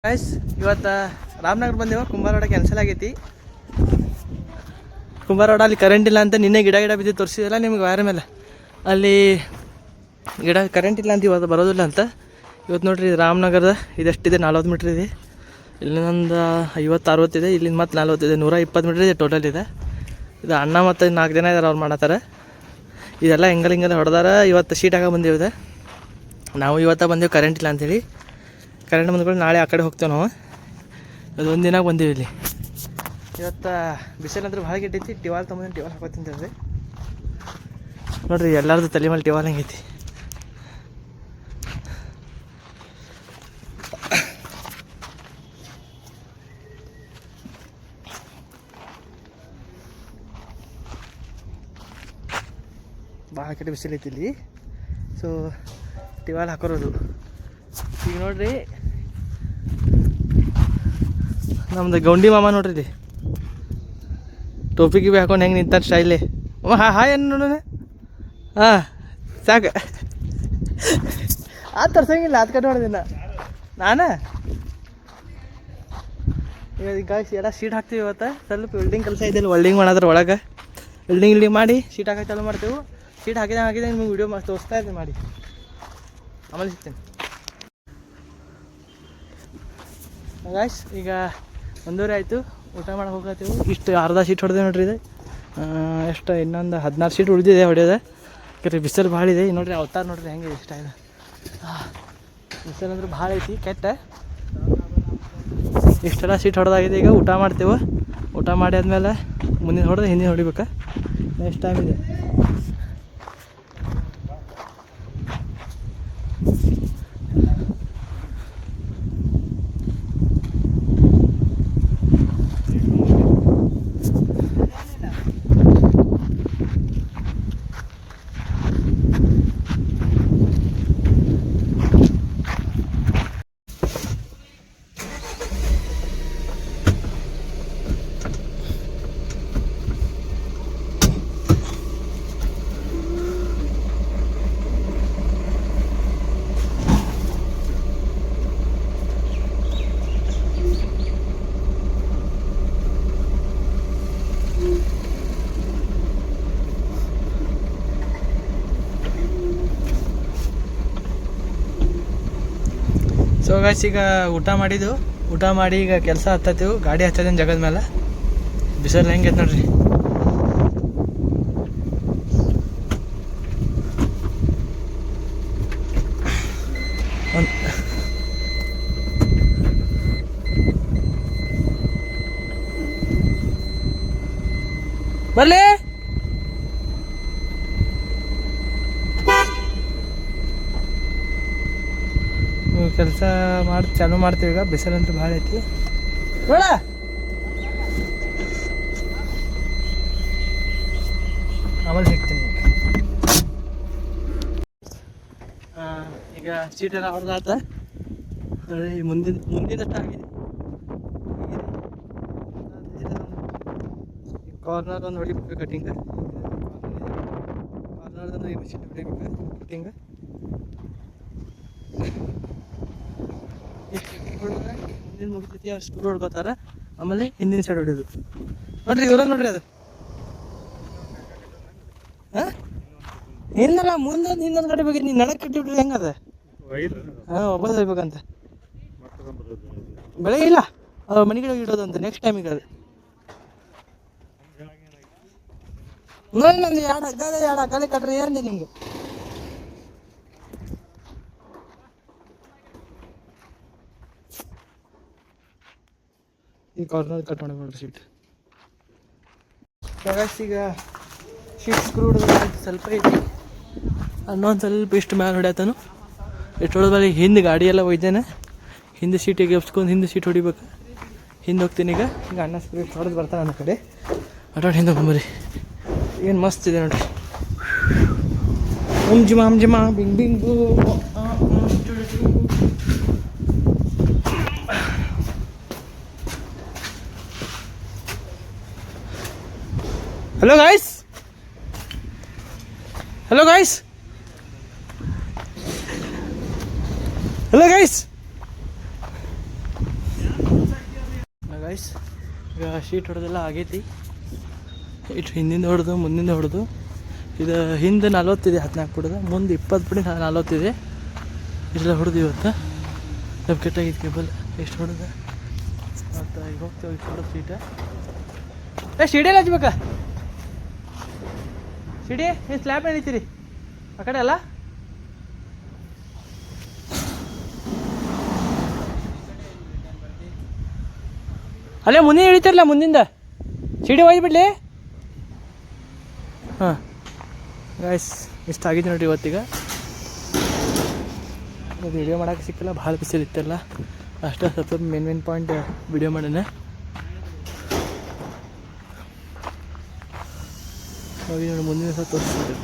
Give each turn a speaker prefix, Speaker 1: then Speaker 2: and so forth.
Speaker 1: Guys ಇವತ್ತು Ramanagara ಬಂದೇವ. ಕುಂಬಾರವಾಡ cancel ಆಗೈತಿ. ಕುಂಬಾರವಾಡ ಅಲ್ಲಿ ಕರೆಂಟ್ ಇಲ್ಲ ಅಂತ ನಿನ್ನೆ ಗಿಡ ಬಿದ್ದು ತೋರಿಸಿದಲ್ಲ ನಿಮ್ಗೆ ವೈರ್ ಮೇಲೆ. ಅಲ್ಲಿ ಗಿಡ ಕರೆಂಟ್ ಇಲ್ಲ ಅಂತ ಇವತ್ತು ಬರೋದಿಲ್ಲ ಅಂತ. ಇವತ್ತು ನೋಡ್ರಿ ರಾಮನಗರದ ಇದೆಷ್ಟಿದೆ, 40 ಮೀಟ್ರ್ ಇದೆ. ಇಲ್ಲಿಂದ 50-60 ಇದೆ, ಇಲ್ಲಿಂದ ಮತ್ತು 40 ಇದೆ. 120 ಮೀಟ್ರ್ ಇದೆ ಟೋಟಲ್ ಇದೆ. ಇದು ಅಣ್ಣ ಮತ್ತು 4 ಜನ ಇದ್ದಾರೆ, ಅವ್ರು ಮಾಡತ್ತಾರ. ಇದೆಲ್ಲ ಹಿಂಗೆಲ್ಲ ಹೊಡೆದಾರ. ಇವತ್ತು ಶೀಟ್ ಹಾಕೋ ಬಂದೇವಿದೆ ನಾವು. ಇವತ್ತು ಬಂದೇವು ಕರೆಂಟ್ ಇಲ್ಲ ಅಂಥೇಳಿ. ಕರೆಂಟ್ ಬಂದ್ಕೊಂಡು ನಾಳೆ ಆ ಕಡೆ ಹೋಗ್ತೇವೆ ನಾವು. ಅದು ಒಂದು ದಿನ ಬಂದೀವಿ ಇಲ್ಲಿ. ಇವತ್ತು ಬಿಸಿಲಂದ್ರೆ ಭಾಳ ಕೆಟ್ಟೈತಿ. ಟಿವಾಲ್ ತೊಗೊಂಡು ಟಿವಾಲ್ ಹಾಕೋತಿಂತೇಳಿ ನೋಡ್ರಿ, ಎಲ್ಲರದ್ದು ತಲೆ ಮೇಲೆ ಟಿವಾಲ್ ಹೆಂಗೈತಿ. ಭಾಳ ಕೆಟ್ಟ ಬಿಸಿಲೈತಿ ಇಲ್ಲಿ. ಸೊ ಟಿವಾಲ್ ಹಾಕೋರೋದು. ಈಗ ನೋಡ್ರಿ ನಮ್ದು ಗೌಂಡಿ ಮಾಮ ನೋಡ್ರಿ ಇಲ್ಲಿ ಟೋಪಿ ಗಿಬಿ ಹಾಕೊಂಡು ಹೆಂಗೆ ನಿಂತಾನೆ ಸ್ಟೈಲಿ. ಹಾಯ್ ಏನು ನೋಡೋಣ. ಹಾಂ ಸಾಕು ತರ್ಸಂಗಿಲ್ಲ. ಅದು ಕಡೆ ನೋಡಿದಿನ ನಾನು. ಈಗ ಎಲ್ಲ ಶೀಟ್ ಹಾಕ್ತೀವಿ ಇವತ್ತು. ಸ್ವಲ್ಪ ವೆಲ್ಡಿಂಗ್ ಕೆಲಸ ಇದೆ, ವೆಲ್ಡಿಂಗ್ ಮಾಡೋದ್ರ ಒಳಗೆ. ವೆಲ್ಡಿಂಗ್ ಮಾಡಿ ಶೀಟ್ ಹಾಕಿ ಚಾಲು ಮಾಡ್ತೇವೆ. ಶೀಟ್ ಹಾಕಿದಂಗೆ ನಿಮ್ಗೆ ವೀಡಿಯೋ ತೋರಿಸ್ತಾ ಇದ್ದೀನಿ ಮಾಡಿ. ಆಮೇಲೆ ಸಿಗ್ತೇನೆ ಗಾಯ್ಸ್. ಈಗ 1:30 ಆಯಿತು. ಊಟ ಮಾಡಕ್ಕೆ ಹೋಗ್ಲತ್ತೀವಿ. ಇಷ್ಟು ಅರ್ಧ ಶೀಟ್ ಹೊಡೆದೆ ನೋಡ್ರಿ. ಇದೆ ಎಷ್ಟು ಇನ್ನೊಂದು 16 ಶೀಟ್ ಉಳಿದಿದೆ ಹೊಡೆಯೋದು. ಯಾಕಂದ್ರೆ ಬಿಸಿಲು ಭಾಳ ಇದೆ. ನೋಡ್ರಿ ಅವತಾರ ನೋಡ್ರಿ ಹೆಂಗೆ ಇಷ್ಟ ಇದೆ. ಬಿಸಿಲು ಅಂದ್ರೆ ಭಾಳ ಐತಿ ಕೆಟ್ಟ. ಇಷ್ಟೆಲ್ಲ ಶೀಟ್ ಹೊಡೆದಾಗಿದೆ. ಈಗ ಊಟ ಮಾಡ್ತೇವೆ. ಊಟ ಮಾಡಿ ಆದಮೇಲೆ ಮುಂದಿನ ಹೊಡೆದು ಹಿಂದಿನ ಹೊಡಿಬೇಕಾ. ಎಷ್ಟು ಟೈಮ್ ಇದೆ. ಸೊ ಗೈಸ್ ಈಗ ಊಟ ಮಾಡಿದ್ದು. ಊಟ ಮಾಡಿ ಈಗ ಕೆಲಸ ಹತ್ತತ್ತೀವಿ. ಗಾಡಿ ಹಚ್ಚೋದೇನು ಜಗದ ಮೇಲೆ. ಬಿಸಿಲು ಹೆಂಗೈತೆ ನೋಡ್ರಿ. ಬರ್ಲಿ ಕೆಲಸ ಮಾಡಿ ಚಾಲು ಮಾಡ್ತೀವಿ. ಈಗ ಬಿಸಿಲಂತೂ ಭಾಳ ಐತಿ ನೋಡ. ಆಮೇಲೆ ಸಿಗ್ತೀನಿ. ಈಗ ಸೀಟ್ ಎಲ್ಲ ಹೊಡೆದಾತ. ಮುಂದಿನಷ್ಟು ಆಗಿದೆ. ಕಾರ್ನರ್ ಒಂದು ಹೊಡಿಬೇಕು ಕಟಿಂಗ್. ಕಾರ್ನರ್ದೊಂದು ಸೀಟ್ ಹೊಡಿಬೇಕು ಕಟಿಂಗ್. ಮುಂದಿನ ಮುಗಿತೈತಿ. ಅವ್ರು ಸ್ಕೂಲ್ ಹೊಡ್ಕೋತಾರ. ಆಮೇಲೆ ಹಿಂದಿನ ಸೈಡ್ ಹೊಡಿಯೋದು ನೋಡ್ರಿ. ಇವ್ರ ನೋಡ್ರಿ ಅದು. ಹಾಂ ಹಿಂದಲ್ಲ ಮುಂದೊಂದು ಹಿಂದೊಂದು ಕಡೆ ಬೇಕಿತ್ತು. ನೀನು ನಡಕ್ಕೆ ಕಟ್ಟಿಬಿಟ್ರಿ ಹೆಂಗದ. ಹಾಂ ಒಬ್ಬದು ಹೋಗ್ಬೇಕಂತ. ಬೆಳಗ್ಗೆ ಇಲ್ಲ ಅದು ಮನೆ ಕಡೆ ಇಡೋದು ಅಂತ ನೆಕ್ಸ್ಟ್ ಟೈಮಿಗೆ. ಅದು ನೋಡಿ ನಂದು 2 ಹಗ್ಗದ 2 ಹಗ್ಗದ ಕಟ್ರಿ ಏನಿದೆ ನಿಮಗೆ. ಈ ಕಾರ್ನರ್ ಕಟ್ ಮಾಡಿ ನೋಡ್ರಿ ಶೀಟ್. ಈಗ ಶೀಟ್ ಸ್ಕ್ರೂ ಸ್ವಲ್ಪ ಐತಿ. ಅನ್ನೊಂದು ಸ್ವಲ್ಪ ಇಷ್ಟು ಮ್ಯಾಲೆ ಹೊಡ್ಯಾತಾನು. ಇಷ್ಟು ಹೊಡೆದ್ಮೇಲೆ ಹಿಂದೆ ಗಾಡಿ ಎಲ್ಲ ಒಯ್ದೇನೆ. ಹಿಂದೆ ಸೀಟಿಗೆ ಎಬ್ಸ್ಕೊಂಡು ಹಿಂದೆ ಸೀಟ್ ಹೊಡಿಬೇಕು. ಹಿಂದೆ ಹೋಗ್ತೀನಿ ಈಗ. ಅಣ್ಣ ಸ್ಕ್ರೂ ಹೊಡೆದು ಬರ್ತಾನೆ ನನ್ನ ಕಡೆ. ಆಟೋಡ್ ಹಿಂದೆ ಹೋಗ್ಬರಿ. ಏನು ಮಸ್ತ್ ಇದೆ ನೋಡ್ರಿ. ಜಿಮಾ ಬಿಂಗ್ ಬಿಂಗು. Hello guys. Hello guys. Hello guys. Guys. ಈಗ ಶೀಟ್ ಹೊಡೆದೆಲ್ಲ ಆಗೈತಿ. ಇಟ್ಟು ಹಿಂದಿಂದ ಹೊಡೆದು ಮುಂದಿಂದ ಹೊಡೆದು ಇದು ಹಿಂದೆ 40 ಇದೆ, 14 ಬಿಡೋದು, ಮುಂದೆ 20 ಬಿಡಿ 40 ಇದೆ. ಇಷ್ಟೆಲ್ಲ ಹೊಡೆದು ಇವತ್ತು ಸ್ವಲ್ಪ ಕೆಟ್ಟಾಗಿತ್ತು ಕೇಬಲ್. ಎಷ್ಟು ಹೊಡೆದ ಮತ್ತು ಈಗ ಹೋಗ್ತೇವೆ ಹೊಡೆದು ಸೀಟ. ಸಿಡಿಯಲ್ಲಿ ಹಚ್ಬೇಕಾ? ಸಿಡಿ ಏನು ಸ್ಲ್ಯಾಬ್ ನಡೀತೀರಿ ಆ ಕಡೆ ಅಲ್ಲ? ಅಲ್ಲೇ ಮುಂದೆ ಹಿಡಿತಾರಲ್ಲ, ಮುಂದಿಂದ ಸಿಡಿ ಒಯ್ದು ಬಿಡಲಿ. ಹಾಂ ಗಾಯ್ಸ್, ಇಷ್ಟ ಆಗಿದೆ ನೋಡಿರಿ ಇವತ್ತೀಗ. ಅದು ವಿಡಿಯೋ ಮಾಡೋಕ್ಕೆ ಸಿಕ್ಕಲ್ಲ, ಭಾಳ ಬಿಸಿಲು ಇತ್ತಲ್ಲ, ಅಷ್ಟೇ ಸ್ವಲ್ಪ ಮೇನ್ ಪಾಯಿಂಟ್ ವಿಡಿಯೋ ಮಾಡೋಣ. ಹೋಗಿ ನೋಡಿ ಮುಂದಿನ ಸಹ ತೋರಿಸ್ತಿದ್ದೆ.